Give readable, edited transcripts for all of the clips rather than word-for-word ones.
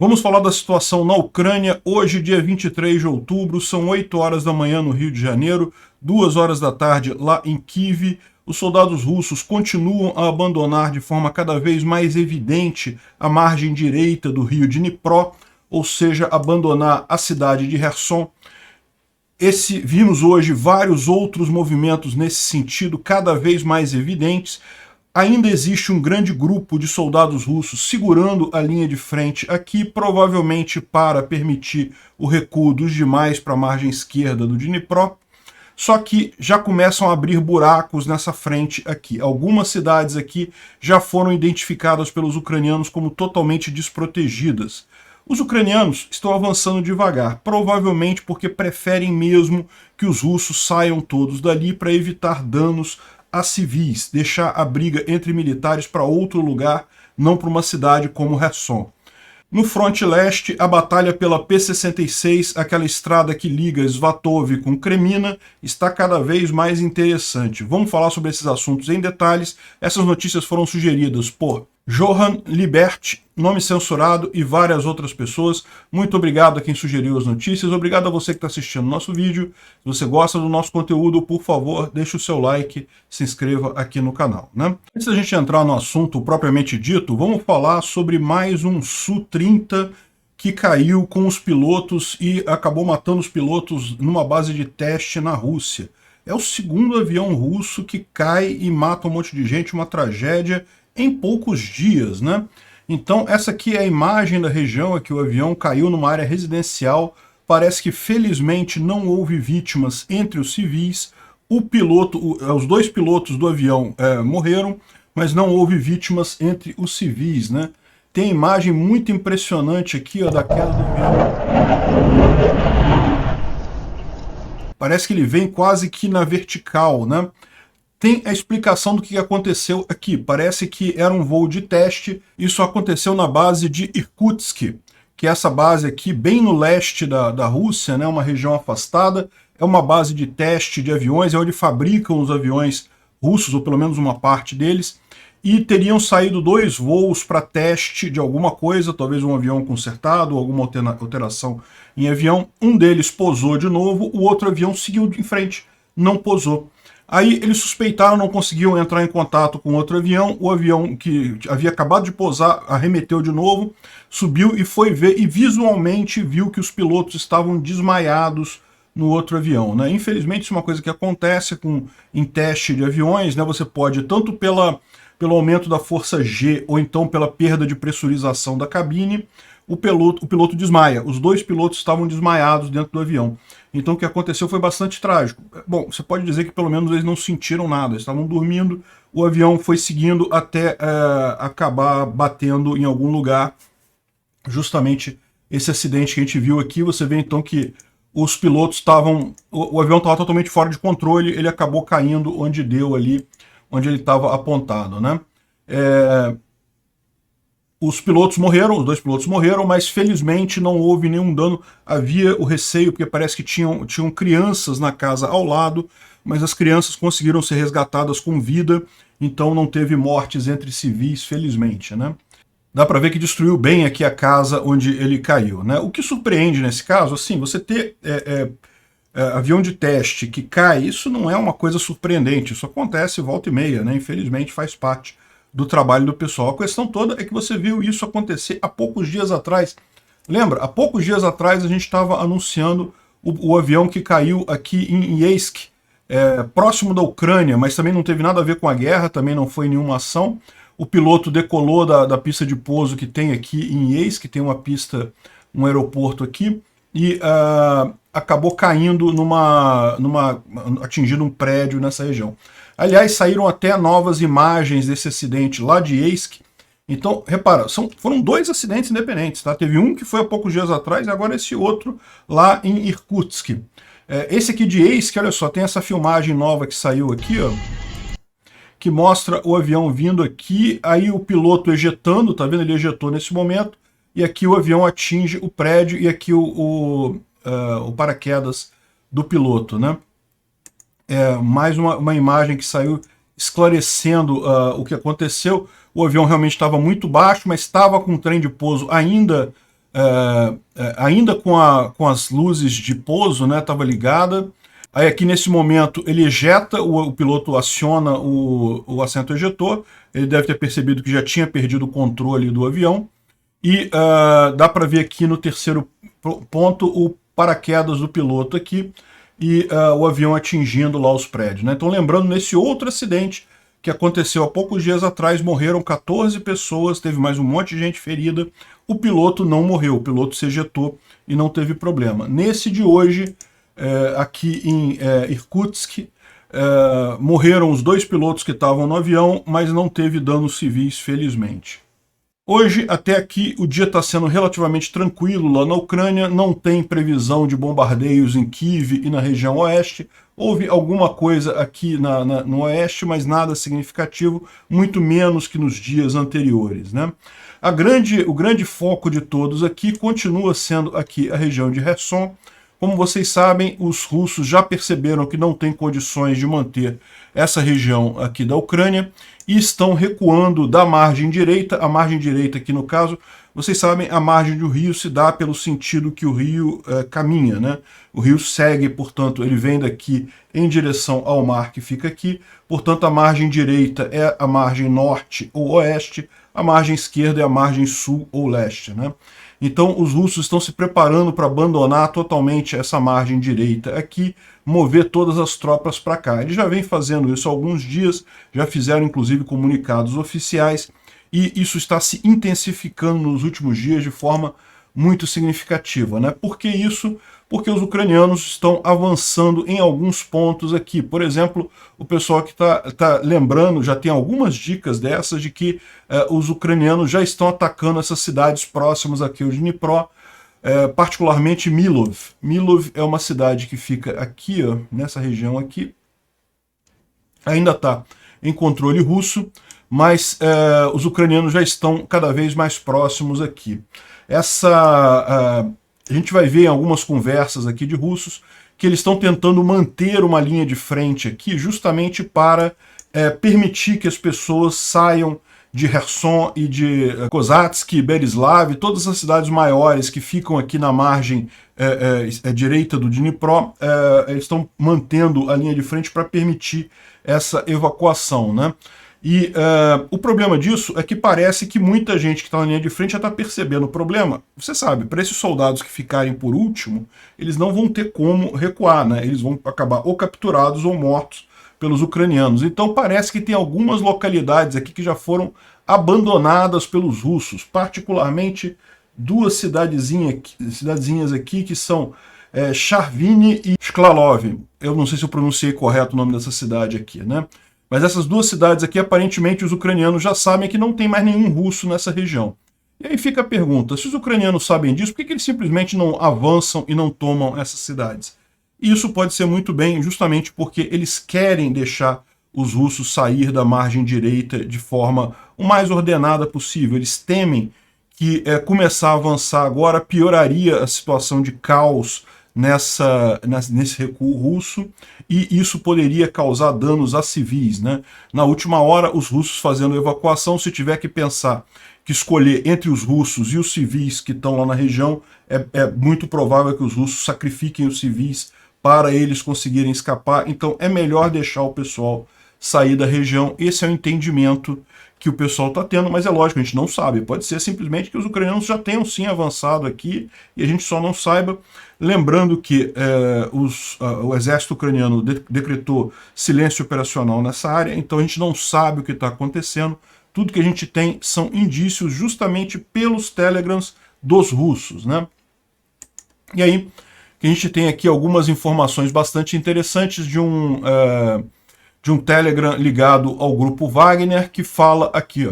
Vamos falar da situação na Ucrânia. Hoje, dia 23 de outubro, são 8 horas da manhã no Rio de Janeiro, 2 horas da tarde lá em Kyiv. Os soldados russos continuam a abandonar de forma cada vez mais evidente a margem direita do rio Dnipro, ou seja, abandonar a cidade de Kherson. Vimos hoje vários outros movimentos nesse sentido, cada vez mais evidentes. Ainda existe um grande grupo de soldados russos segurando a linha de frente aqui, provavelmente para permitir o recuo dos demais para a margem esquerda do Dnipro. Só que já começam a abrir buracos nessa frente aqui. Algumas cidades aqui já foram identificadas pelos ucranianos como totalmente desprotegidas. Os ucranianos estão avançando devagar, provavelmente porque preferem mesmo que os russos saiam todos dali para evitar danos a civis, deixar a briga entre militares para outro lugar, não para uma cidade como Kherson. No fronte leste, a batalha pela P-66, aquela estrada que liga Svatov com Kremina, está cada vez mais interessante. Vamos falar sobre esses assuntos em detalhes. Essas notícias foram sugeridas por Johan Libert, nome censurado, e várias outras pessoas. Muito obrigado a quem sugeriu as notícias. Obrigado a você que está assistindo o nosso vídeo. Se você gosta do nosso conteúdo, por favor, deixe o seu like, se inscreva aqui no canal, né? Antes da gente entrar no assunto propriamente dito, vamos falar sobre mais um Su-30 que caiu com os pilotos e acabou matando os pilotos numa base de teste na Rússia. É o segundo avião russo que cai e mata um monte de gente, uma tragédia em poucos dias, né? Então essa aqui é a imagem da região em que o avião caiu numa área residencial. Parece que felizmente não houve vítimas entre os civis. Os dois pilotos do avião morreram, mas não houve vítimas entre os civis, né? Tem imagem muito impressionante aqui, ó, da queda do avião. Parece que ele vem quase que na vertical, né? Tem a explicação do que aconteceu aqui. Parece que era um voo de teste. Isso aconteceu na base de Irkutsk, que é essa base aqui bem no leste da Rússia, né, uma região afastada. É uma base de teste de aviões, é onde fabricam os aviões russos, ou pelo menos uma parte deles. E teriam saído 2 voos para teste de alguma coisa, talvez um avião consertado, alguma alteração em avião. Um deles pousou de novo, o outro avião seguiu em frente, não pousou. Aí eles suspeitaram, não conseguiam entrar em contato com outro avião. O avião que havia acabado de pousar arremeteu de novo, subiu e foi ver, e visualmente viu que os pilotos estavam desmaiados no outro avião, né? Infelizmente isso é uma coisa que acontece em teste de aviões, né? Você pode, tanto pelo aumento da força G, ou então pela perda de pressurização da cabine, o piloto desmaia. Os 2 pilotos estavam desmaiados dentro do avião. Então o que aconteceu foi bastante trágico. Bom, você pode dizer que pelo menos eles não sentiram nada, eles estavam dormindo, o avião foi seguindo até acabar batendo em algum lugar. Justamente esse acidente que a gente viu aqui, você vê então que os pilotos estavam... O avião estava totalmente fora de controle, ele acabou caindo onde deu ali, onde ele estava apontado, né? Os pilotos morreram, os 2 pilotos morreram, mas felizmente não houve nenhum dano. Havia o receio, porque parece que tinham crianças na casa ao lado, mas as crianças conseguiram ser resgatadas com vida, então não teve mortes entre civis, felizmente, né? Dá para ver que destruiu bem aqui a casa onde ele caiu, né? O que surpreende nesse caso, assim, você ter avião de teste que cai, isso não é uma coisa surpreendente, isso acontece volta e meia, né? Infelizmente faz parte do trabalho do pessoal. A questão toda é que você viu isso acontecer há poucos dias atrás. Lembra? Há poucos dias atrás a gente estava anunciando o avião que caiu aqui em Yeisk, próximo da Ucrânia, mas também não teve nada a ver com a guerra, também não foi nenhuma ação. O piloto decolou da pista de pouso que tem aqui em Yeisk, que tem uma pista, um aeroporto aqui, e acabou caindo atingindo um prédio nessa região. Aliás, saíram até novas imagens desse acidente lá de Yeisk. Então, repara, foram 2 acidentes independentes, tá? Teve um que foi há poucos dias atrás e agora esse outro lá em Irkutsk. Esse aqui de Yeisk, olha só, tem essa filmagem nova que saiu aqui, ó, que mostra o avião vindo aqui, aí o piloto ejetando, tá vendo? Ele ejetou nesse momento, e aqui o avião atinge o prédio, e aqui o paraquedas do piloto, né? Mais uma imagem que saiu esclarecendo o que aconteceu. O avião realmente estava muito baixo, mas estava com o trem de pouso ainda ainda com as luzes de pouso, né, estava ligada. Aí aqui nesse momento ele ejeta, o piloto aciona o assento ejetor, ele deve ter percebido que já tinha perdido o controle do avião, e dá para ver aqui no terceiro ponto o paraquedas do piloto aqui, e o avião atingindo lá os prédios, né? Então lembrando, nesse outro acidente que aconteceu há poucos dias atrás, morreram 14 pessoas, teve mais um monte de gente ferida, o piloto não morreu, o piloto se ejetou e não teve problema. Nesse de hoje, aqui em Irkutsk, morreram os 2 pilotos que estavam no avião, mas não teve danos civis, felizmente. Hoje, até aqui, o dia está sendo relativamente tranquilo lá na Ucrânia, não tem previsão de bombardeios em Kiev e na região oeste. Houve alguma coisa aqui no oeste, mas nada significativo, muito menos que nos dias anteriores, né? O grande foco de todos aqui continua sendo aqui a região de Kherson. Como vocês sabem, os russos já perceberam que não tem condições de manter essa região aqui da Ucrânia e estão recuando da margem direita. A margem direita aqui, no caso, vocês sabem, a margem do rio se dá pelo sentido que o rio caminha, né? O rio segue, portanto, ele vem daqui em direção ao mar que fica aqui, portanto a margem direita é a margem norte ou oeste, a margem esquerda é a margem sul ou leste, né? Então os russos estão se preparando para abandonar totalmente essa margem direita aqui, mover todas as tropas para cá. Eles já vêm fazendo isso há alguns dias, já fizeram inclusive comunicados oficiais, e isso está se intensificando nos últimos dias de forma muito significativa, né? Por que isso? Porque os ucranianos estão avançando em alguns pontos aqui. Por exemplo, o pessoal que está lembrando, já tem algumas dicas dessas, de que os ucranianos já estão atacando essas cidades próximas aqui ao Dnipro, particularmente Milov. Milov é uma cidade que fica aqui, ó, nessa região aqui, ainda está em controle russo, mas os ucranianos já estão cada vez mais próximos aqui. A gente vai ver em algumas conversas aqui de russos que eles estão tentando manter uma linha de frente aqui justamente para permitir que as pessoas saiam de Kherson e de Kozatsk, Berislav, todas as cidades maiores que ficam aqui na margem direita do Dnipro, eles estão mantendo a linha de frente para permitir essa evacuação, né? E o problema disso é que parece que muita gente que está na linha de frente já está percebendo o problema. Você sabe, para esses soldados que ficarem por último, eles não vão ter como recuar, né? Eles vão acabar ou capturados ou mortos pelos ucranianos. Então parece que tem algumas localidades aqui que já foram abandonadas pelos russos, particularmente 2 cidadezinhas aqui que são Charvini e Shklalov. Eu não sei se eu pronunciei correto o nome dessa cidade aqui, né? Mas essas 2 cidades aqui, aparentemente, os ucranianos já sabem que não tem mais nenhum russo nessa região. E aí fica a pergunta, se os ucranianos sabem disso, por que eles simplesmente não avançam e não tomam essas cidades? E isso pode ser muito bem justamente porque eles querem deixar os russos sair da margem direita de forma o mais ordenada possível. Eles temem que começar a avançar agora pioraria a situação de caos nesse recuo russo, e isso poderia causar danos a civis, né? Na última hora, os russos fazendo evacuação, se tiver que pensar que escolher entre os russos e os civis que estão lá na região, é muito provável que os russos sacrifiquem os civis para eles conseguirem escapar, então é melhor deixar o pessoal sair da região. Esse é o entendimento que o pessoal está tendo, mas é lógico, a gente não sabe. Pode ser simplesmente que os ucranianos já tenham sim avançado aqui e a gente só não saiba. Lembrando que o exército ucraniano decretou silêncio operacional nessa área, então a gente não sabe o que está acontecendo. Tudo que a gente tem são indícios justamente pelos telegrams dos russos, né? E aí, que a gente tem aqui algumas informações bastante interessantes de um Telegram ligado ao grupo Wagner, que fala aqui,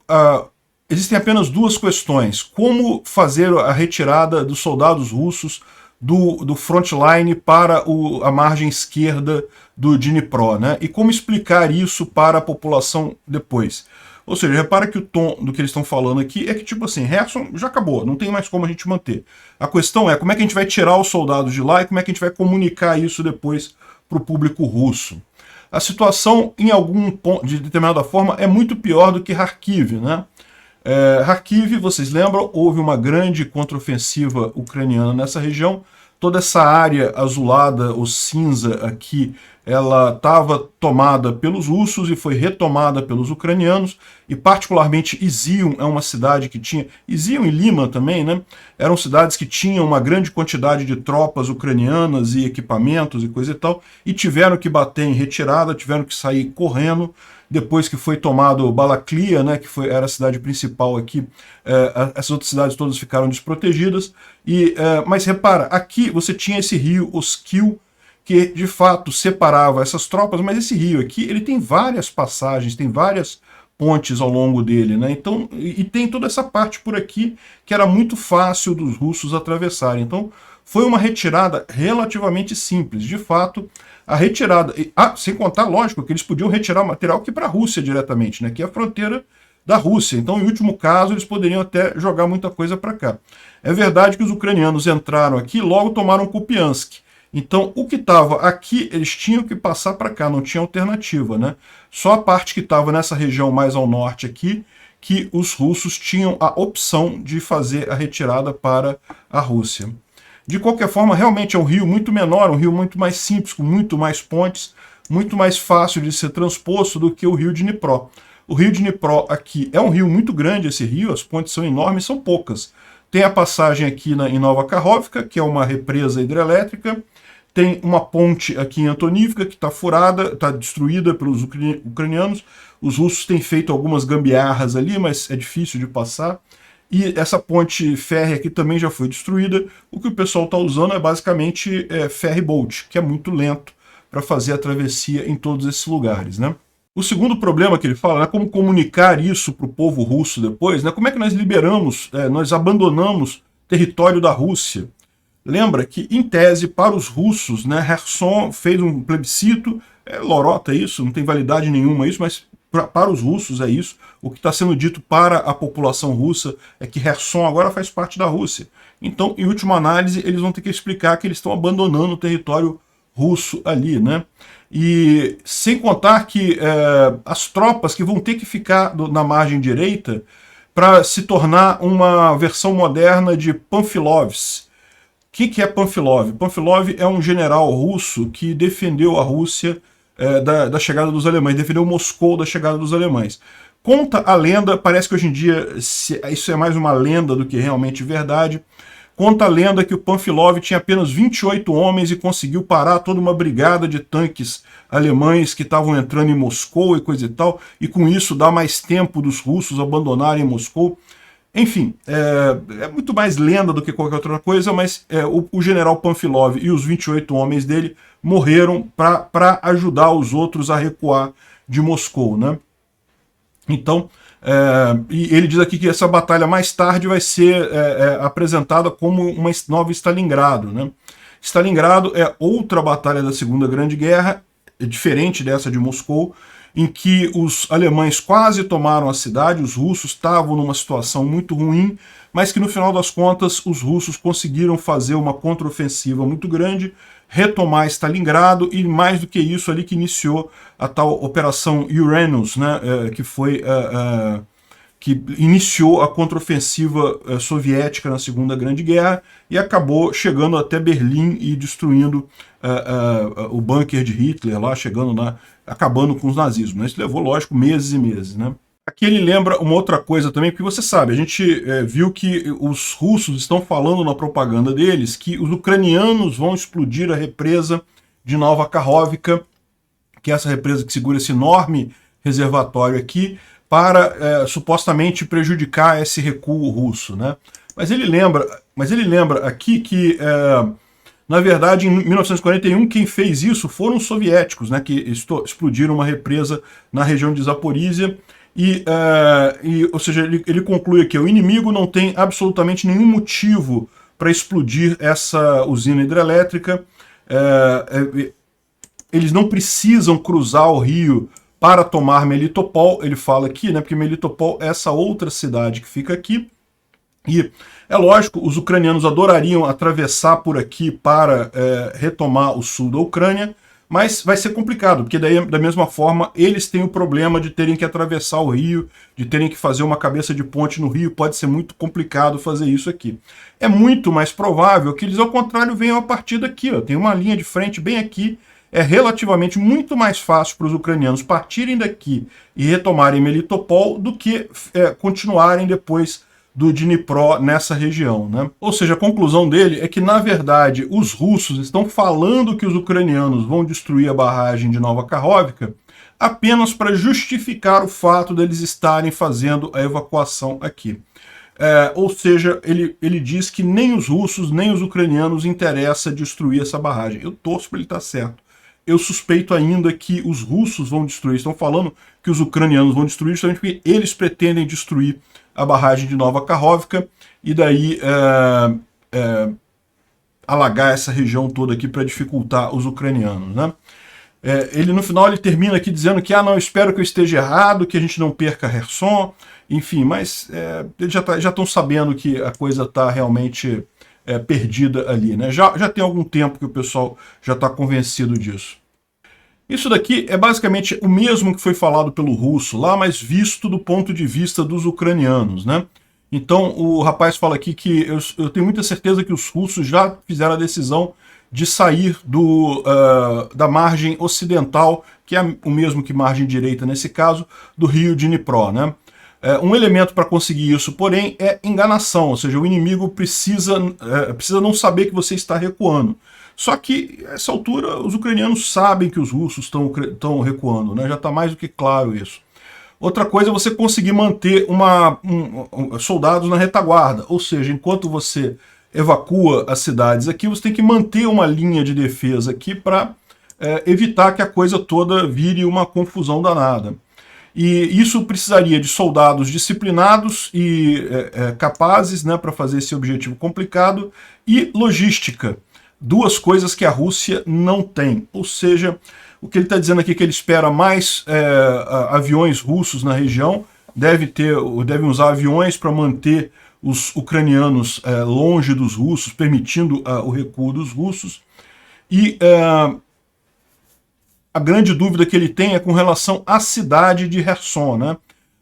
ó, existem apenas 2 questões: como fazer a retirada dos soldados russos do frontline para a margem esquerda do Dnipro, né? E como explicar isso para a população depois. Ou seja, repara que o tom do que eles estão falando aqui é que, tipo assim, Kherson já acabou, não tem mais como a gente manter. A questão é como é que a gente vai tirar os soldados de lá e como é que a gente vai comunicar isso depois para o público russo. A situação, em algum ponto, de determinada forma, é muito pior do que Kharkiv, né? Kharkiv, vocês lembram, houve uma grande contraofensiva ucraniana nessa região. Toda essa área azulada ou cinza aqui, ela estava tomada pelos russos e foi retomada pelos ucranianos, e particularmente Izium é uma cidade que tinha... Izium e Lima também, né? Eram cidades que tinham uma grande quantidade de tropas ucranianas e equipamentos e coisa e tal, e tiveram que bater em retirada, tiveram que sair correndo. Depois que foi tomado Balaklia, né, era a cidade principal aqui, essas outras cidades todas ficaram desprotegidas. Mas repara, aqui você tinha esse rio Oskil, que de fato separava essas tropas, mas esse rio aqui ele tem várias passagens, tem várias pontes ao longo dele, né? Então, e tem toda essa parte por aqui que era muito fácil dos russos atravessarem. Então, foi uma retirada relativamente simples. De fato, a retirada... sem contar, lógico, que eles podiam retirar material aqui para a Rússia diretamente, né? Que é a fronteira da Rússia. Então, em último caso, eles poderiam até jogar muita coisa para cá. É verdade que os ucranianos entraram aqui e logo tomaram Kupiansk. Então, o que estava aqui, eles tinham que passar para cá, não tinha alternativa, né? Só a parte que estava nessa região mais ao norte aqui, que os russos tinham a opção de fazer a retirada para a Rússia. De qualquer forma, realmente é um rio muito menor, um rio muito mais simples, com muito mais pontes, muito mais fácil de ser transposto do que o rio de Dnipro. O rio de Dnipro aqui é um rio muito grande, esse rio, as pontes são enormes, são poucas. Tem a passagem aqui em Nova Kakhovka, que é uma represa hidrelétrica. Tem uma ponte aqui em Antonivka, que está furada, está destruída pelos ucranianos. Os russos têm feito algumas gambiarras ali, mas é difícil de passar. E essa ponte férrea aqui também já foi destruída. O que o pessoal está usando é basicamente ferry boat, que é muito lento para fazer a travessia em todos esses lugares, né? O segundo problema que ele fala é como comunicar isso para o povo russo depois, né? Como é que nós liberamos, nós abandonamos território da Rússia? Lembra que, em tese, para os russos, né, Kherson fez um plebiscito, lorota isso, não tem validade nenhuma isso, mas para os russos é isso. O que está sendo dito para a população russa é que Kherson agora faz parte da Rússia. Então, em última análise, eles vão ter que explicar que eles estão abandonando o território russo ali, né? E sem contar que as tropas que vão ter que ficar na margem direita para se tornar uma versão moderna de Panfilovs. O que é Panfilov? Panfilov é um general russo que defendeu a Rússia da chegada dos alemães, defendeu Moscou da chegada dos alemães. Conta a lenda, parece que hoje em dia isso é mais uma lenda do que realmente verdade. Conta a lenda que o Panfilov tinha apenas 28 homens e conseguiu parar toda uma brigada de tanques alemães que estavam entrando em Moscou e coisa e tal, e com isso dá mais tempo dos russos abandonarem Moscou. Enfim, é muito mais lenda do que qualquer outra coisa, mas o general Panfilov e os 28 homens dele morreram para ajudar os outros a recuar de Moscou, né? Então, e ele diz aqui que essa batalha mais tarde vai ser apresentada como uma nova Stalingrado, né? Stalingrado é outra batalha da Segunda Grande Guerra, diferente dessa de Moscou, em que os alemães quase tomaram a cidade, os russos estavam numa situação muito ruim, mas que no final das contas os russos conseguiram fazer uma contraofensiva muito grande, retomar Stalingrado e mais do que isso ali que iniciou a tal Operação Uranus, né, que iniciou a contraofensiva soviética na Segunda Grande Guerra e acabou chegando até Berlim e destruindo o bunker de Hitler lá, acabando com os nazismos, né? Isso levou, lógico, meses e meses, né? Aqui ele lembra uma outra coisa também, porque você sabe, a gente viu que os russos estão falando na propaganda deles que os ucranianos vão explodir a represa de Nova Kakhovka, que é essa represa que segura esse enorme reservatório aqui, para supostamente prejudicar esse recuo russo, né? Mas ele lembra aqui que, na verdade, em 1941, quem fez isso foram os soviéticos, né, que explodiram uma represa na região de Zaporizhia, ou seja, ele conclui aqui, o inimigo não tem absolutamente nenhum motivo para explodir essa usina hidrelétrica, eles não precisam cruzar o rio para tomar Melitopol, ele fala aqui, né, porque Melitopol é essa outra cidade que fica aqui, e é lógico, os ucranianos adorariam atravessar por aqui para retomar o sul da Ucrânia, mas vai ser complicado, porque daí, da mesma forma, eles têm o problema de terem que atravessar o rio, de terem que fazer uma cabeça de ponte no rio, pode ser muito complicado fazer isso aqui. É muito mais provável que eles, ao contrário, venham a partir daqui, ó, tem uma linha de frente bem aqui, é relativamente muito mais fácil para os ucranianos partirem daqui e retomarem Melitopol do que continuarem depois do Dnipro nessa região, né? Ou seja, a conclusão dele é que, na verdade, os russos estão falando que os ucranianos vão destruir a barragem de Nova Kakhovka apenas para justificar o fato deles estarem fazendo a evacuação aqui. Ou seja, ele diz que nem os russos nem os ucranianos interessa destruir essa barragem. Eu torço para ele estar certo. Eu suspeito ainda que os russos vão destruir. Estão falando que os ucranianos vão destruir justamente porque eles pretendem destruir a barragem de Nova Kakhovka e daí alagar essa região toda aqui para dificultar os ucranianos, né? Ele no final ele termina aqui dizendo que não, espero que eu esteja errado, que a gente não perca Kherson, enfim, mas eles já estão sabendo que a coisa está realmente perdida ali, né? Já tem algum tempo que o pessoal já está convencido disso. Isso daqui é basicamente o mesmo que foi falado pelo russo lá, mas visto do ponto de vista dos ucranianos, né? Então o rapaz fala aqui que eu tenho muita certeza que os russos já fizeram a decisão de sair da margem ocidental, que é o mesmo que margem direita nesse caso, do rio Dnipro, né? Um elemento para conseguir isso, porém, é enganação, ou seja, o inimigo precisa não saber que você está recuando. Só que, a essa altura, os ucranianos sabem que os russos estão recuando, né? Já está mais do que claro isso. Outra coisa é você conseguir manter soldados na retaguarda, ou seja, enquanto você evacua as cidades aqui, você tem que manter uma linha de defesa aqui para evitar que a coisa toda vire uma confusão danada. E isso precisaria de soldados disciplinados e capazes, né, para fazer esse objetivo complicado, e logística. Duas coisas que a Rússia não tem. Ou seja, o que ele está dizendo aqui é que ele espera mais aviões russos na região, devem usar aviões para manter os ucranianos longe dos russos, permitindo o recuo dos russos. E a grande dúvida que ele tem é com relação à cidade de Kherson, né?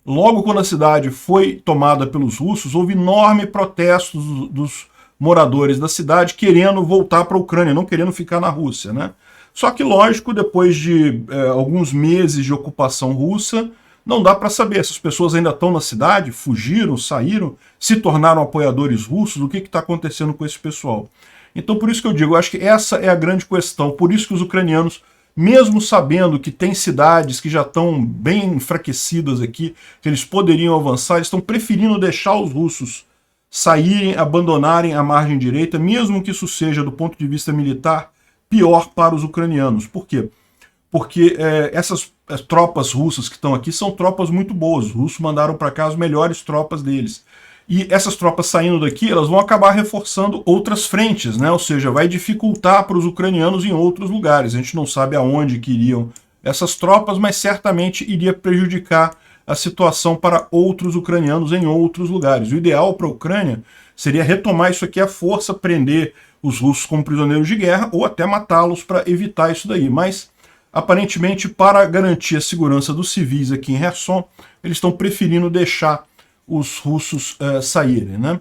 Logo quando a cidade foi tomada pelos russos, houve enorme protesto dos moradores da cidade querendo voltar para a Ucrânia, não querendo ficar na Rússia, né? Só que, lógico, depois de alguns meses de ocupação russa, não dá para saber se as pessoas ainda estão na cidade, fugiram, saíram, se tornaram apoiadores russos, o que está acontecendo com esse pessoal. Então, por isso que eu digo, eu acho que essa é a grande questão, por isso que os ucranianos, mesmo sabendo que tem cidades que já estão bem enfraquecidas aqui, que eles poderiam avançar, eles estão preferindo deixar os russos saírem, abandonarem a margem direita, mesmo que isso seja, do ponto de vista militar, pior para os ucranianos. Por quê? Porque essas tropas russas que estão aqui são tropas muito boas. Os russos mandaram para cá as melhores tropas deles. E essas tropas saindo daqui, elas vão acabar reforçando outras frentes, né? Ou seja, vai dificultar para os ucranianos em outros lugares. A gente não sabe aonde que iriam essas tropas, mas certamente iria prejudicar a situação para outros ucranianos em outros lugares. O ideal para a Ucrânia seria retomar isso aqui à força, prender os russos como prisioneiros de guerra ou até matá-los para evitar isso daí. Mas, aparentemente, para garantir a segurança dos civis aqui em Kherson, eles estão preferindo deixar os russos saírem, né?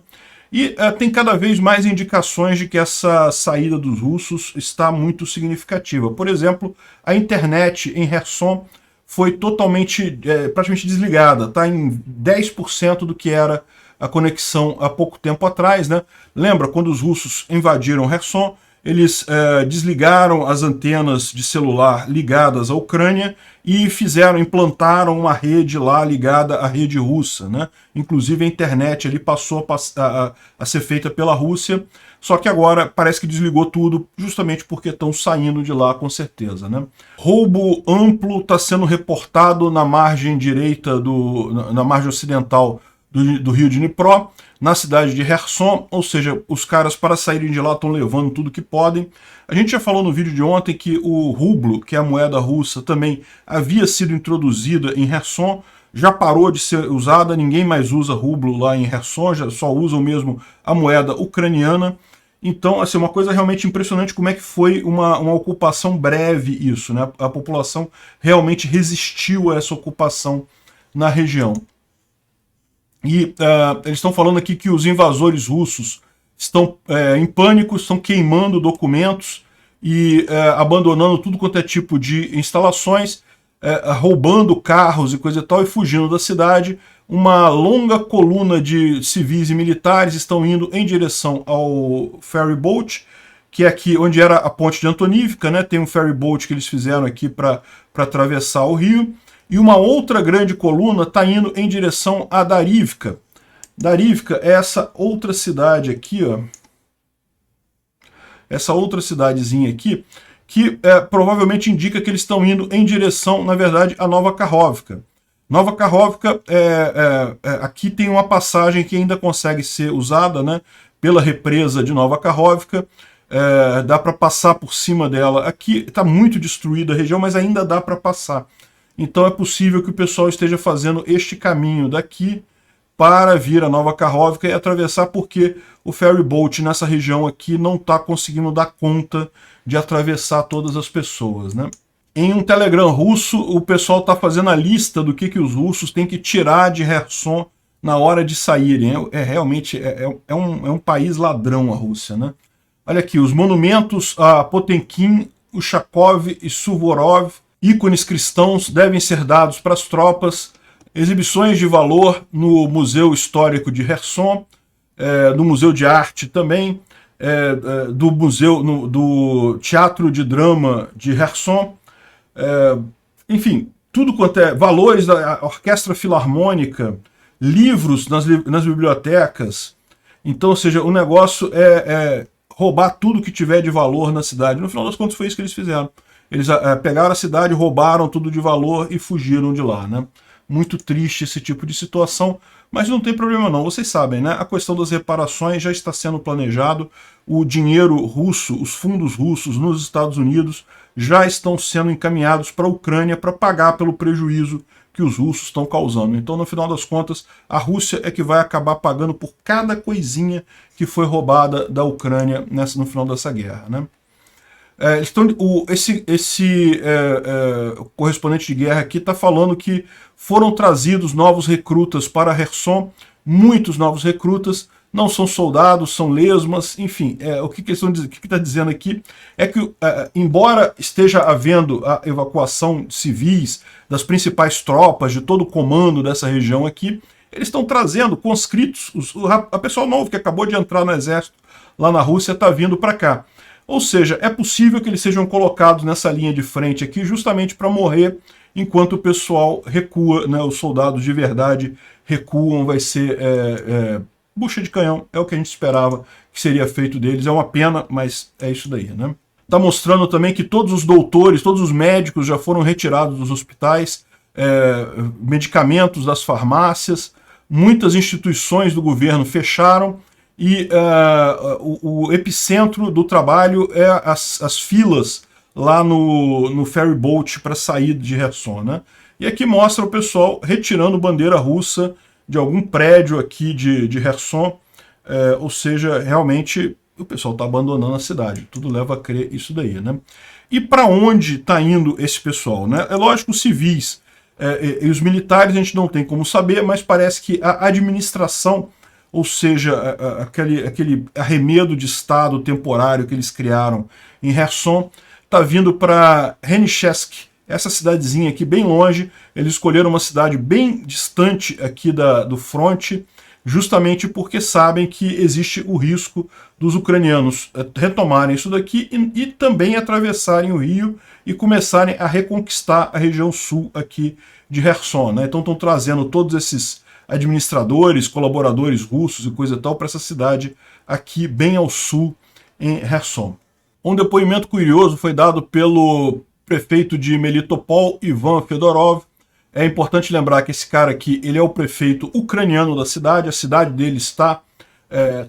E tem cada vez mais indicações de que essa saída dos russos está muito significativa. Por exemplo, a internet em Kherson foi totalmente, praticamente desligada, está em 10% do que era a conexão há pouco tempo atrás, né? Lembra, quando os russos invadiram Kherson, eles desligaram as antenas de celular ligadas à Ucrânia e implantaram uma rede lá ligada à rede russa, né? Inclusive a internet ali passou a ser feita pela Rússia, só que agora parece que desligou tudo, justamente porque estão saindo de lá com certeza, né? Roubo amplo está sendo reportado na margem direita, na margem ocidental do rio Dnipro, na cidade de Kherson, ou seja, os caras para saírem de lá estão levando tudo que podem. A gente já falou no vídeo de ontem que o rublo, que é a moeda russa, também havia sido introduzida em Kherson, já parou de ser usada, ninguém mais usa rublo lá em Kherson, já só usam mesmo a moeda ucraniana. Então, assim, uma coisa realmente impressionante como é que foi uma ocupação breve isso, né? A população realmente resistiu a essa ocupação na região. E eles estão falando aqui que os invasores russos estão em pânico, estão queimando documentos e abandonando tudo quanto é tipo de instalações, roubando carros e coisa e tal, e fugindo da cidade. Uma longa coluna de civis e militares estão indo em direção ao ferry boat, que é aqui onde era a ponte de Antonivka, né? Tem um ferry boat que eles fizeram aqui para atravessar o rio. E uma outra grande coluna está indo em direção a Darivka. Darivka é essa outra cidade aqui, ó. Essa outra cidadezinha aqui, que provavelmente indica que eles estão indo em direção, na verdade, a Nova Kakhovka. Nova Kakhovka, aqui tem uma passagem que ainda consegue ser usada, né, pela represa de Nova Kakhovka. Dá para passar por cima dela. Aqui está muito destruída a região, mas ainda dá para passar. Então é possível que o pessoal esteja fazendo este caminho daqui para vir a Nova Kakhovka e atravessar, porque o ferry boat nessa região aqui não está conseguindo dar conta de atravessar todas as pessoas, né? Em um Telegram russo, o pessoal está fazendo a lista do que os russos têm que tirar de Kherson na hora de saírem. Realmente um país ladrão a Rússia, né? Olha aqui, os monumentos a Potemkin, Ushakov e Suvorov, ícones cristãos, devem ser dados para as tropas. Exibições de valor no Museu Histórico de Kherson, no Museu de Arte também, do Teatro de Drama de Kherson, enfim, tudo quanto é valores da Orquestra Filarmônica, livros nas bibliotecas. Então, ou seja, o negócio é roubar tudo que tiver de valor na cidade. No final das contas foi isso que eles fizeram. Eles pegaram a cidade, roubaram tudo de valor e fugiram de lá, né? Muito triste esse tipo de situação, mas não tem problema não, vocês sabem, né? A questão das reparações já está sendo planejado, o dinheiro russo, os fundos russos nos Estados Unidos já estão sendo encaminhados para a Ucrânia para pagar pelo prejuízo que os russos estão causando. Então, no final das contas, a Rússia é que vai acabar pagando por cada coisinha que foi roubada da Ucrânia no final dessa guerra, né? Esse correspondente de guerra aqui está falando que foram trazidos novos recrutas para Kherson, muitos novos recrutas, não são soldados, são lesmas, enfim, o que está dizendo aqui é que, embora esteja havendo a evacuação de civis, das principais tropas, de todo o comando dessa região aqui, eles estão trazendo conscritos, a pessoal novo que acabou de entrar no exército lá na Rússia está vindo para cá. Ou seja, é possível que eles sejam colocados nessa linha de frente aqui justamente para morrer enquanto o pessoal recua, né? Os soldados de verdade recuam, vai ser bucha de canhão, é o que a gente esperava que seria feito deles. É uma pena, mas é isso daí, né? Está mostrando também que todos os doutores, todos os médicos já foram retirados dos hospitais, medicamentos das farmácias, muitas instituições do governo fecharam, e o epicentro do trabalho é as filas lá no ferry boat para sair de Kherson, né? E aqui mostra o pessoal retirando bandeira russa de algum prédio aqui de Kherson, ou seja, realmente o pessoal está abandonando a cidade. Tudo leva a crer isso daí, né? E para onde está indo esse pessoal, né? É lógico, os civis e os militares a gente não tem como saber, mas parece que a administração, ou seja, aquele arremedo de Estado temporário que eles criaram em Kherson, está vindo para Henichesk, essa cidadezinha aqui bem longe. Eles escolheram uma cidade bem distante aqui do fronte, justamente porque sabem que existe o risco dos ucranianos retomarem isso daqui e também atravessarem o rio e começarem a reconquistar a região sul aqui de Kherson, né? Então estão trazendo todos esses administradores, colaboradores russos e coisa e tal para essa cidade aqui bem ao sul em Kherson. Um depoimento curioso foi dado pelo prefeito de Melitopol, Ivan Fedorov. É importante lembrar que esse cara aqui, ele é o prefeito ucraniano da cidade, a cidade dele está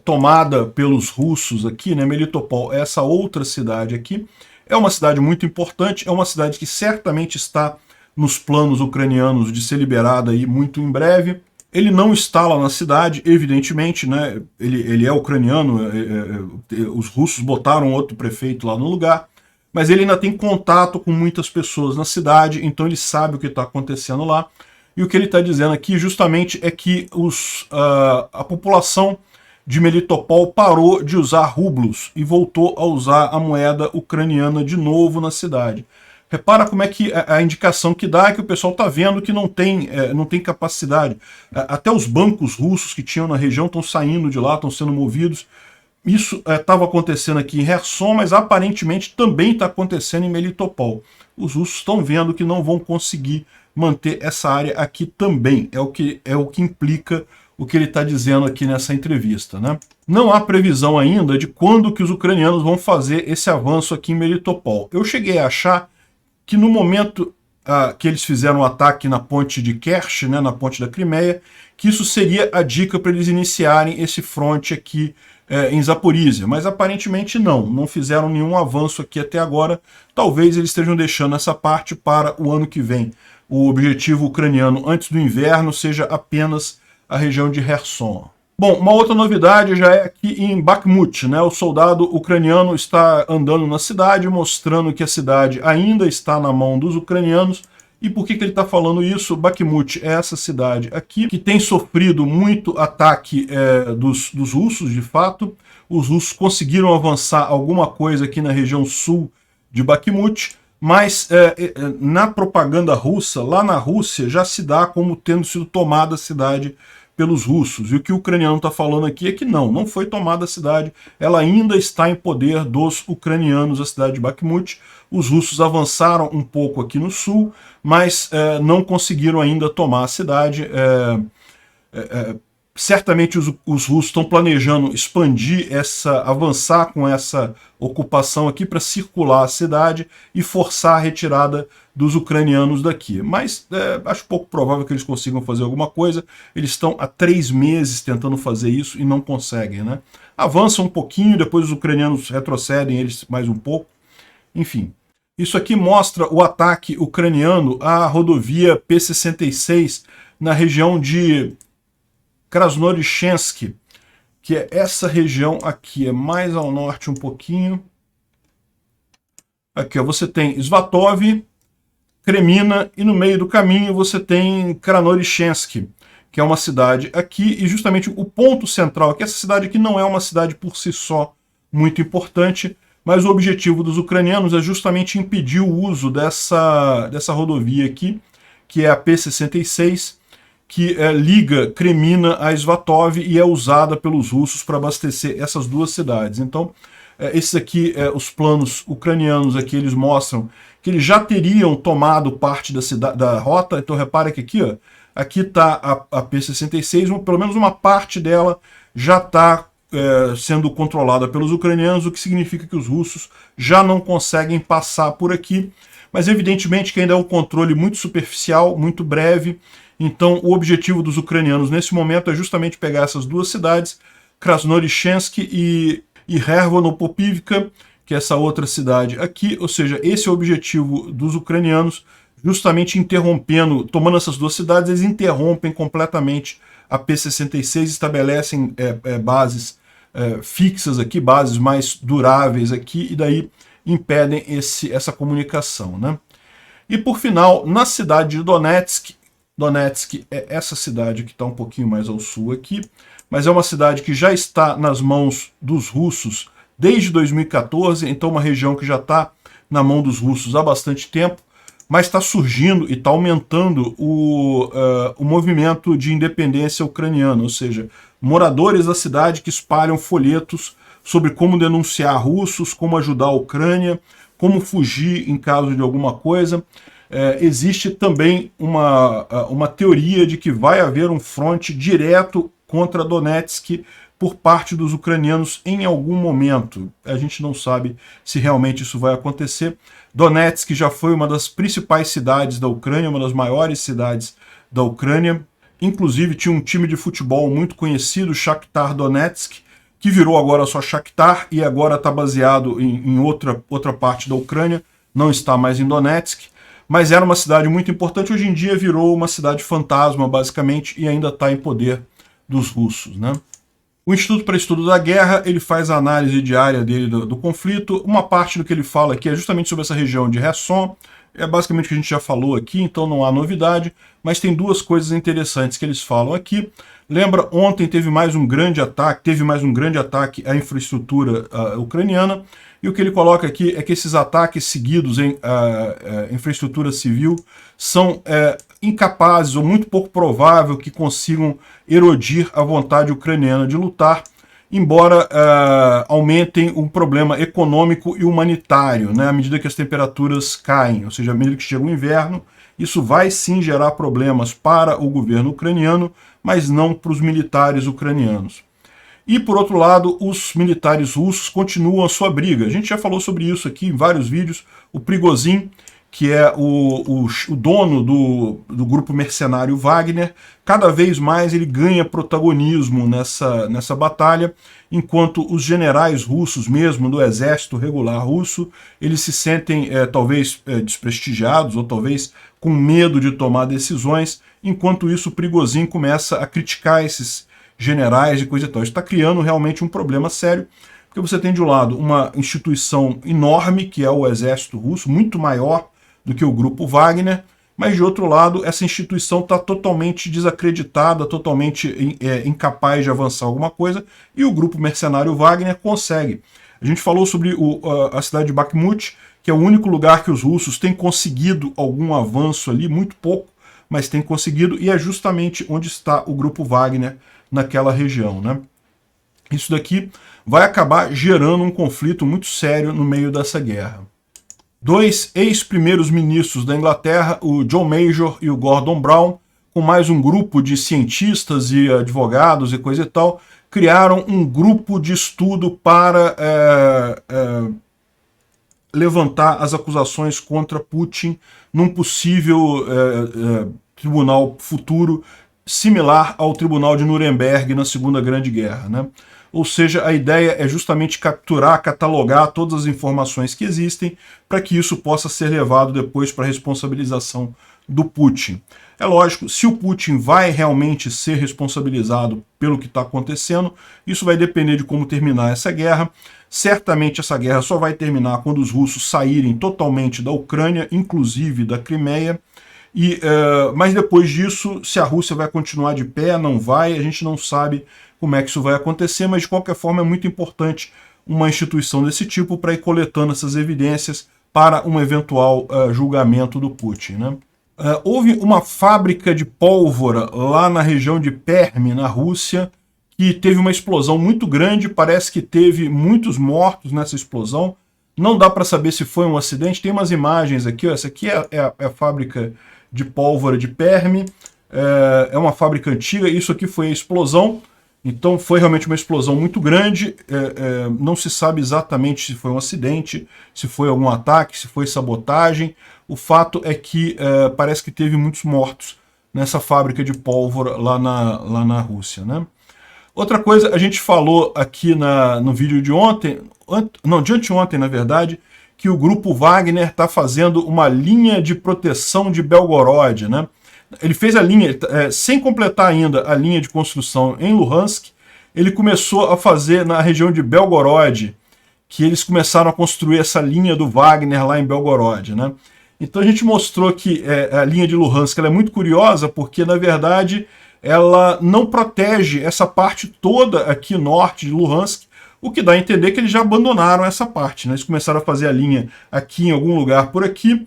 tomada pelos russos aqui, né? Melitopol é essa outra cidade aqui. É uma cidade muito importante, é uma cidade que certamente está nos planos ucranianos de ser liberada aí muito em breve. Ele não está lá na cidade, evidentemente, né? Ele é ucraniano, os russos botaram outro prefeito lá no lugar, mas ele ainda tem contato com muitas pessoas na cidade, então ele sabe o que está acontecendo lá. E o que ele está dizendo aqui justamente é que a população de Melitopol parou de usar rublos e voltou a usar a moeda ucraniana de novo na cidade. Repara como é que a indicação que dá é que o pessoal está vendo que não tem capacidade. Até os bancos russos que tinham na região estão saindo de lá, estão sendo movidos. Isso estava acontecendo aqui em Kherson, mas aparentemente também está acontecendo em Melitopol. Os russos estão vendo que não vão conseguir manter essa área aqui também. É o que implica o que ele está dizendo aqui nessa entrevista, né? Não há previsão ainda de quando que os ucranianos vão fazer esse avanço aqui em Melitopol. Eu cheguei a achar que no momento que eles fizeram o ataque na ponte de Kerch, né, na ponte da Crimeia, que isso seria a dica para eles iniciarem esse fronte aqui em Zaporizhia, mas aparentemente não fizeram nenhum avanço aqui até agora. Talvez eles estejam deixando essa parte para o ano que vem. O objetivo ucraniano antes do inverno seja apenas a região de Kherson. Bom, uma outra novidade já é aqui em Bakhmut, né? O soldado ucraniano está andando na cidade, mostrando que a cidade ainda está na mão dos ucranianos. E por que ele está falando isso? Bakhmut é essa cidade aqui, que tem sofrido muito ataque dos russos, de fato. Os russos conseguiram avançar alguma coisa aqui na região sul de Bakhmut, mas na propaganda russa, lá na Rússia, já se dá como tendo sido tomada a cidade pelos russos. E o que o ucraniano está falando aqui é que não foi tomada a cidade, ela ainda está em poder dos ucranianos, a cidade de Bakhmut. Os russos avançaram um pouco aqui no sul, mas não conseguiram ainda tomar a cidade. Certamente os russos estão planejando expandir avançar com essa ocupação aqui para circular a cidade e forçar a retirada dos ucranianos daqui. Mas acho pouco provável que eles consigam fazer alguma coisa. Eles estão há 3 meses tentando fazer isso e não conseguem, né? Avançam um pouquinho, depois os ucranianos retrocedem eles mais um pouco. Enfim, isso aqui mostra o ataque ucraniano à rodovia P-66 na região de Krasnoyarsk, que é essa região aqui, é mais ao norte um pouquinho. Aqui ó, você tem Svatov, Kremina, e no meio do caminho você tem Krasnoyarsk, que é uma cidade aqui, e justamente o ponto central aqui, essa cidade aqui não é uma cidade por si só muito importante, mas o objetivo dos ucranianos é justamente impedir o uso dessa rodovia aqui, que é a P-66, que liga Kremina a Svatov e é usada pelos russos para abastecer essas duas cidades. Então, esses aqui, os planos ucranianos aqui, eles mostram que eles já teriam tomado parte da rota. Então, repara que aqui, ó, aqui está a P-66, pelo menos uma parte dela já está sendo controlada pelos ucranianos, o que significa que os russos já não conseguem passar por aqui. Mas, evidentemente, que ainda é um controle muito superficial, muito breve. Então, o objetivo dos ucranianos nesse momento é justamente pegar essas duas cidades, Krasnoyarsk e Hervono-Popivka, que é essa outra cidade aqui. Ou seja, esse é o objetivo dos ucranianos, justamente tomando essas duas cidades, eles interrompem completamente a P-66, estabelecem bases fixas aqui, bases mais duráveis aqui, e daí impedem essa comunicação, né? E por final, na cidade de Donetsk é essa cidade que está um pouquinho mais ao sul aqui, mas é uma cidade que já está nas mãos dos russos desde 2014, então uma região que já está na mão dos russos há bastante tempo, mas está surgindo e está aumentando o movimento de independência ucraniana, ou seja, moradores da cidade que espalham folhetos sobre como denunciar russos, como ajudar a Ucrânia, como fugir em caso de alguma coisa. Existe também uma teoria de que vai haver um fronte direto contra Donetsk por parte dos ucranianos em algum momento. A gente não sabe se realmente isso vai acontecer. Donetsk já foi uma das principais cidades da Ucrânia, uma das maiores cidades da Ucrânia. Inclusive tinha um time de futebol muito conhecido, Shakhtar Donetsk, que virou agora só Shakhtar e agora está baseado em outra parte da Ucrânia, não está mais em Donetsk. mas era uma cidade muito importante. Hoje em dia virou uma cidade fantasma, basicamente, e ainda está em poder dos russos, né? O Instituto para Estudo da Guerra, ele faz a análise diária dele do conflito. Uma parte do que ele fala aqui é justamente sobre essa região de Kherson. É basicamente o que a gente já falou aqui, então não há novidade, mas tem duas coisas interessantes que eles falam aqui. Lembra, ontem teve mais um grande ataque à infraestrutura ucraniana, e o que ele coloca aqui é que esses ataques seguidos em infraestrutura civil são incapazes ou muito pouco provável que consigam erodir a vontade ucraniana de lutar, embora aumentem um problema econômico e humanitário, né, à medida que as temperaturas caem, ou seja, à medida que chega o inverno, isso vai sim gerar problemas para o governo ucraniano, mas não para os militares ucranianos. E, por outro lado, os militares russos continuam a sua briga. A gente já falou sobre isso aqui em vários vídeos. O Prigozhin, que é o dono do grupo mercenário Wagner, cada vez mais ele ganha protagonismo nessa batalha, enquanto os generais russos mesmo, do exército regular russo, eles se sentem talvez desprestigiados ou talvez com medo de tomar decisões, enquanto isso o Prigozhin começa a criticar esses generais e coisa e tal. Isso está criando realmente um problema sério, porque você tem de um lado uma instituição enorme, que é o exército russo, muito maior do que o grupo Wagner, mas de outro lado essa instituição está totalmente desacreditada, totalmente incapaz de avançar alguma coisa, e o grupo mercenário Wagner consegue. A gente falou sobre a cidade de Bakhmut, que é o único lugar que os russos têm conseguido algum avanço ali, muito pouco, mas têm conseguido, e é justamente onde está o grupo Wagner naquela região, né? Isso daqui vai acabar gerando um conflito muito sério no meio dessa guerra. Dois ex-primeiros ministros da Inglaterra, o John Major e o Gordon Brown, com mais um grupo de cientistas e advogados e coisa e tal, criaram um grupo de estudo para levantar as acusações contra Putin num possível tribunal futuro similar ao Tribunal de Nuremberg na Segunda Grande Guerra, né? Ou seja, a ideia é justamente capturar, catalogar todas as informações que existem para que isso possa ser levado depois para a responsabilização do Putin. É lógico, se o Putin vai realmente ser responsabilizado pelo que está acontecendo, isso vai depender de como terminar essa guerra. Certamente essa guerra só vai terminar quando os russos saírem totalmente da Ucrânia, inclusive da Crimeia. Mas depois disso, se a Rússia vai continuar de pé, não vai, a gente não sabe como é que isso vai acontecer, mas de qualquer forma é muito importante uma instituição desse tipo para ir coletando essas evidências para um eventual julgamento do Putin, né? Houve uma fábrica de pólvora lá na região de Perm, na Rússia, que teve uma explosão muito grande, parece que teve muitos mortos nessa explosão. Não dá para saber se foi um acidente, tem umas imagens aqui, ó. Essa aqui é a fábrica de pólvora de Perm, é uma fábrica antiga, isso aqui foi a explosão, então foi realmente uma explosão muito grande, não se sabe exatamente se foi um acidente, se foi algum ataque, se foi sabotagem. O fato é que parece que teve muitos mortos nessa fábrica de pólvora lá na Rússia, né? Outra coisa, a gente falou aqui no vídeo de ontem, de anteontem na verdade, que o grupo Wagner está fazendo uma linha de proteção de Belgorod, né? Ele fez a linha, sem completar ainda a linha de construção em Luhansk, ele começou a fazer na região de Belgorod, que eles começaram a construir essa linha do Wagner lá em Belgorod, né? Então a gente mostrou que a linha de Luhansk ela é muito curiosa, porque na verdade ela não protege essa parte toda aqui norte de Luhansk, o que dá a entender que eles já abandonaram essa parte, né? Eles começaram a fazer a linha aqui em algum lugar por aqui,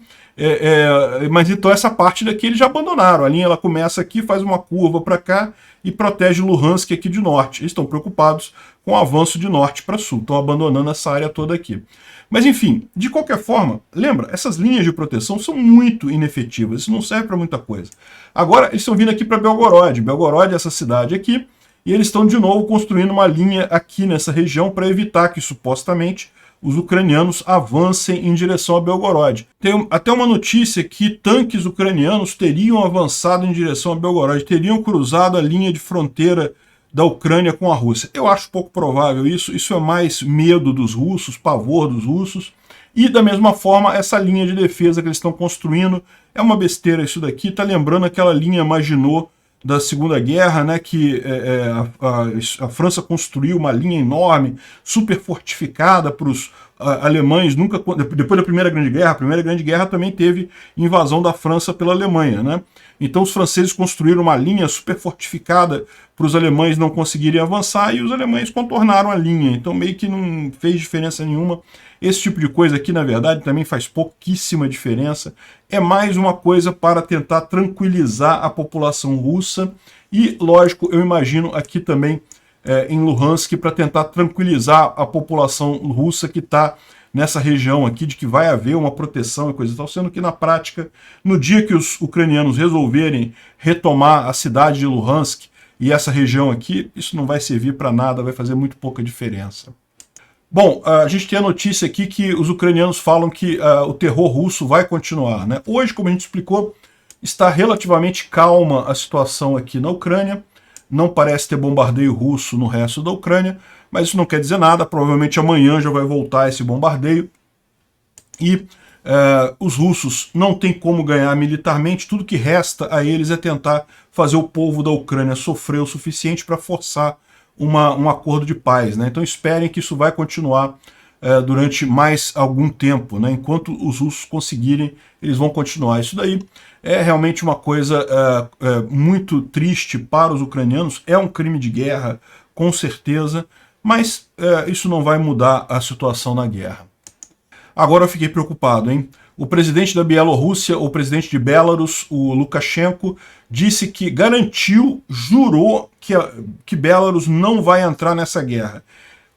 mas então essa parte daqui eles já abandonaram. A linha ela começa aqui, faz uma curva para cá e protege Luhansk aqui de norte. Eles estão preocupados com o avanço de norte para sul, estão abandonando essa área toda aqui. Mas enfim, de qualquer forma, lembra, essas linhas de proteção são muito inefetivas, isso não serve para muita coisa. Agora eles estão vindo aqui para Belgorod. Belgorod é essa cidade aqui, e eles estão de novo construindo uma linha aqui nessa região para evitar que supostamente os ucranianos avancem em direção a Belgorod. Tem até uma notícia que tanques ucranianos teriam avançado em direção a Belgorod, teriam cruzado a linha de fronteira da Ucrânia com a Rússia. Eu acho pouco provável isso é mais medo dos russos, pavor dos russos. E da mesma forma, essa linha de defesa que eles estão construindo é uma besteira isso daqui, tá lembrando aquela linha Maginot da Segunda Guerra, né, que a França construiu uma linha enorme, super fortificada para os alemães, depois da Primeira Grande Guerra. A Primeira Grande Guerra também teve invasão da França pela Alemanha, né? Então os franceses construíram uma linha super fortificada para os alemães não conseguirem avançar, e os alemães contornaram a linha, então meio que não fez diferença nenhuma. Esse tipo de coisa aqui, na verdade, também faz pouquíssima diferença. É mais uma coisa para tentar tranquilizar a população russa e, lógico, eu imagino aqui também em Luhansk para tentar tranquilizar a população russa que está nessa região aqui, de que vai haver uma proteção e coisa e tal, sendo que na prática, no dia que os ucranianos resolverem retomar a cidade de Luhansk e essa região aqui, isso não vai servir para nada, vai fazer muito pouca diferença. Bom, a gente tem a notícia aqui que os ucranianos falam que o terror russo vai continuar, né? Hoje, como a gente explicou, está relativamente calma a situação aqui na Ucrânia, não parece ter bombardeio russo no resto da Ucrânia, mas isso não quer dizer nada, provavelmente amanhã já vai voltar esse bombardeio, e os russos não têm como ganhar militarmente, tudo que resta a eles é tentar fazer o povo da Ucrânia sofrer o suficiente para forçar um acordo de paz, né? Então esperem que isso vai continuar durante mais algum tempo, né? Enquanto os russos conseguirem, eles vão continuar. Isso daí é realmente uma coisa muito triste para os ucranianos, é um crime de guerra, com certeza, mas isso não vai mudar a situação na guerra. Agora eu fiquei preocupado, hein? O presidente da Bielorrússia, o presidente de Belarus, o Lukashenko, disse que jurou que Belarus não vai entrar nessa guerra.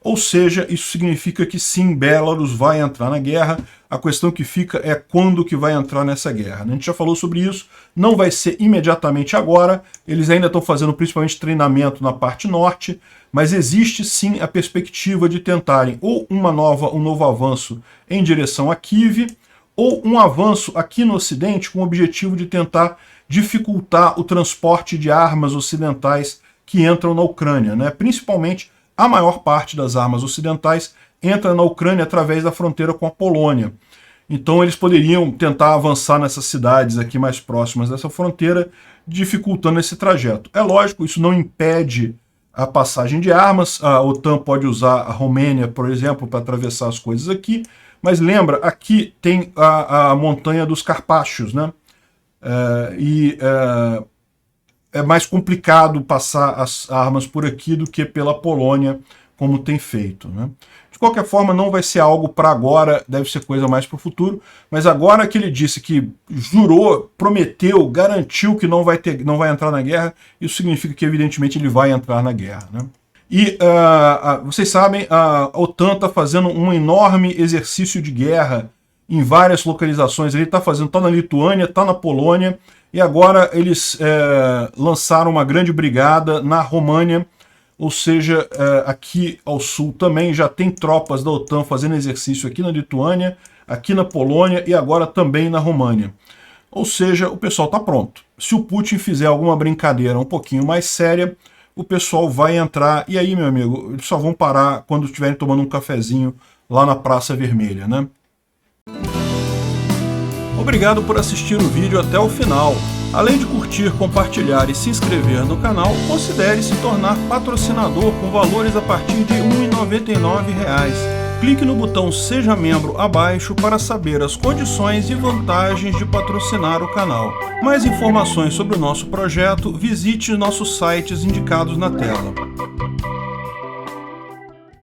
Ou seja, isso significa que sim, Belarus vai entrar na guerra. A questão que fica é quando que vai entrar nessa guerra. A gente já falou sobre isso, não vai ser imediatamente agora, eles ainda estão fazendo principalmente treinamento na parte norte, mas existe sim a perspectiva de tentarem ou um novo avanço em direção a Kiev, ou um avanço aqui no Ocidente com o objetivo de tentar dificultar o transporte de armas ocidentais que entram na Ucrânia, né? Principalmente a maior parte das armas ocidentais entra na Ucrânia através da fronteira com a Polônia. Então eles poderiam tentar avançar nessas cidades aqui mais próximas dessa fronteira, dificultando esse trajeto. É lógico, isso não impede a passagem de armas, a OTAN pode usar a Romênia, por exemplo, para atravessar as coisas aqui, mas lembra, aqui tem a montanha dos Carpátios, né? É mais complicado passar as armas por aqui do que pela Polônia, como tem feito, né? De qualquer forma, não vai ser algo para agora, deve ser coisa mais para o futuro, mas agora que ele disse que jurou, prometeu, garantiu que não vai entrar na guerra, isso significa que, evidentemente, ele vai entrar na guerra, né? E vocês sabem, a OTAN está fazendo um enorme exercício de guerra em várias localizações. Ele está na Lituânia, está na Polônia, e agora eles lançaram uma grande brigada na România, ou seja, aqui ao sul também já tem tropas da OTAN fazendo exercício aqui na Lituânia, aqui na Polônia e agora também na România. Ou seja, o pessoal está pronto. Se o Putin fizer alguma brincadeira um pouquinho mais séria, o pessoal vai entrar, e aí, meu amigo, eles só vão parar quando estiverem tomando um cafezinho lá na Praça Vermelha, né? Obrigado por assistir o vídeo até o final. Além de curtir, compartilhar e se inscrever no canal, considere se tornar patrocinador com valores a partir de R$ 1,99. Clique no botão Seja Membro abaixo para saber as condições e vantagens de patrocinar o canal. Mais informações sobre o nosso projeto, visite nossos sites indicados na tela.